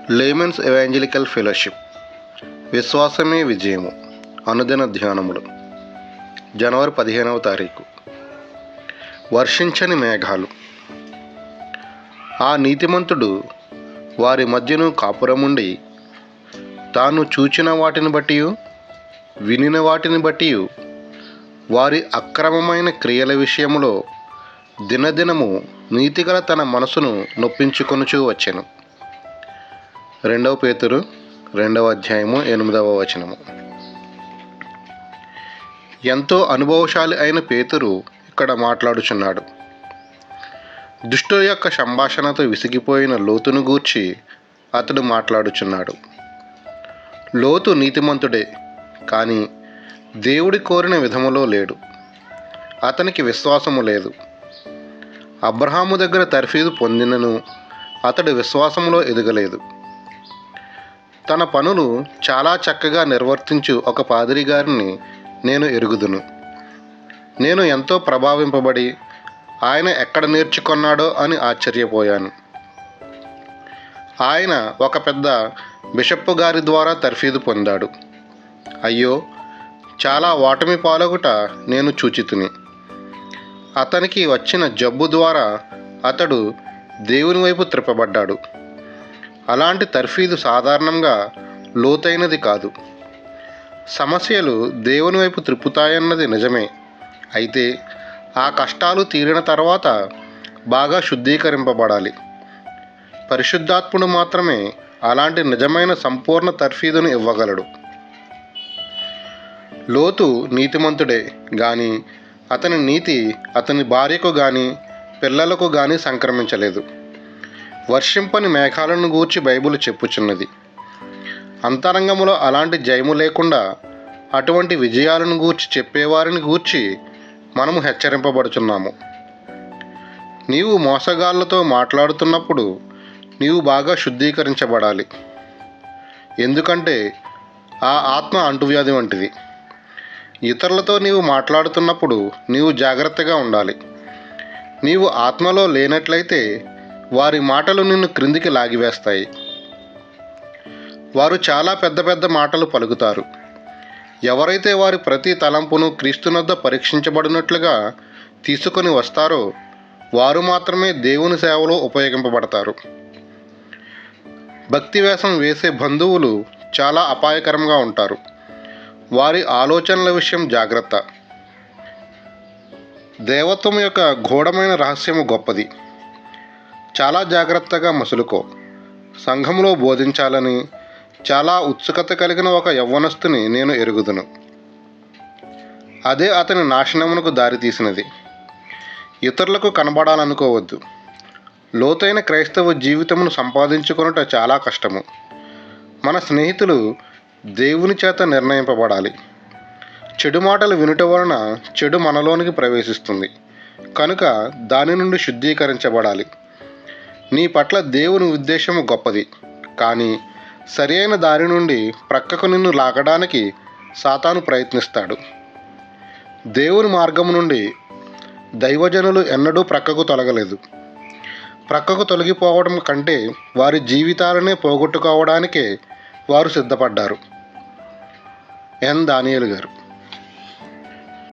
Layman's evangelical fellowship విశ్వాసమే విజయము అనుదిన ధ్యానములు జనవరి 15వ తారీఖు. వర్షించని మేఘాలు. ఆ నీతిమంతుడు వారి మధ్యను కాపురముండి తాను చూచిన వాటిని బట్టి వినిన వాటిని బట్టి వారి అక్రమమైన క్రియల విషయములో దినదినము నీతిగల తన మనసును నొప్పించుకొనుచూ వచ్చెను. 2 పేతురు 2వ అధ్యాయము 8వ వచనము. ఎంతో అనుభవశాలి అయిన పేతురు ఇక్కడ మాట్లాడుచున్నాడు. దుష్టుల యొక్క సంభాషణతో విసిగిపోయిన లోతును గూర్చి అతడు మాట్లాడుచున్నాడు. లోతు నీతిమంతుడే, కానీ దేవుడి కోరిన విధములో లేడు. అతనికి విశ్వాసము లేదు. అబ్రహాము దగ్గర తర్ఫీదు పొందినను అతడు విశ్వాసములో ఎదగలేదు. తన పనులు చాలా చక్కగా నిర్వర్తించు ఒక పాదిరి గారిని నేను ఎరుగుదును. నేను ఎంతో ప్రభావింపబడి ఆయన ఎక్కడ నేర్చుకున్నాడో అని ఆశ్చర్యపోయాను. ఆయన ఒక పెద్ద బిషప్ గారి ద్వారా తర్ఫీదు పొందాడు. అయ్యో, చాలా ఓటమి పాలగుట నేను చూచితిని. అతనికి వచ్చిన జబ్బు ద్వారా అతడు దేవుని వైపు త్రిప్పబడ్డాడు. అలాంటి తర్ఫీదు సాధారణంగా లోతైనది కాదు. సమస్యలు దేవుని వైపు త్రిప్పుతాయన్నది నిజమే. అయితే ఆ కష్టాలు తీరిన తర్వాత బాగా శుద్ధీకరింపబడాలి. పరిశుద్ధాత్ముడు మాత్రమే అలాంటి నిజమైన సంపూర్ణ తర్ఫీదును ఇవ్వగలడు. లోతు నీతిమంతుడే, కానీ అతని నీతి అతని భార్యకు కానీ పిల్లలకు కానీ సంక్రమించలేదు. వర్షింపని మేఘాలను గూర్చి బైబిల్ చెప్పుచున్నది. అంతరంగములో అలాంటి జయము లేకుండా అటువంటి విజయాలను గూర్చి చెప్పేవారిని గూర్చి మనము హెచ్చరింపబడుచున్నాము. నీవు మోసగాళ్ళతో మాట్లాడుతున్నప్పుడు నీవు బాగా శుద్ధీకరించబడాలి. ఎందుకంటే ఆ ఆత్మ అంటువ్యాధి వంటిది. ఇతరులతో నీవు మాట్లాడుతున్నప్పుడు నీవు జాగ్రత్తగా ఉండాలి. నీవు ఆత్మలో లేనట్లయితే వారి మాటలు నిన్ను క్రిందికి లాగివేస్తాయి. వారు చాలా పెద్ద పెద్ద మాటలు పలుకుతారు. ఎవరైతే వారి ప్రతి తలంపును క్రీస్తునొద్ద పరీక్షించబడినట్లుగా తీసుకొని వస్తారో వారు మాత్రమే దేవుని సేవలో ఉపయోగింపబడతారు. భక్తివేషం వేసే బంధువులు చాలా అపాయకరంగా ఉంటారు. వారి ఆలోచనల విషయం జాగ్రత్త. దేవత్వం యొక్క గూఢమైన రహస్యము గొప్పది. చాలా జాగ్రత్తగా మసులుకో. సంఘంలో బోధించాలని చాలా ఉత్సుకత కలిగిన ఒక యవ్వనస్తుని నేను ఎరుగుదును. అదే అతని నాశనమునకు దారితీసినది. ఇతరులకు కనబడాలనుకోవద్దు. లోతైన క్రైస్తవ జీవితమును సంపాదించుకొనుట చాలా కష్టము. మన స్నేహితులు దేవుని చేత నిర్ణయింపబడాలి. చెడు మాటలు వినుట వలన చెడు మనలోనికి ప్రవేశిస్తుంది. కనుక దాని నుండి శుద్ధీకరించబడాలి. నీ పట్ల దేవుని ఉద్దేశము గొప్పది, కానీ సరైన దారి నుండి ప్రక్కకు నిన్ను లాగడానికి సాతాను ప్రయత్నిస్తాడు. దేవుని మార్గము నుండి దైవజనులు ఎన్నడూ ప్రక్కకు తొలగలేదు. ప్రక్కకు తొలగిపోవడం కంటే వారి జీవితాలనే పోగొట్టుకోవడానికే వారు సిద్ధపడ్డారు. ఎన్ దానియేలు గారు.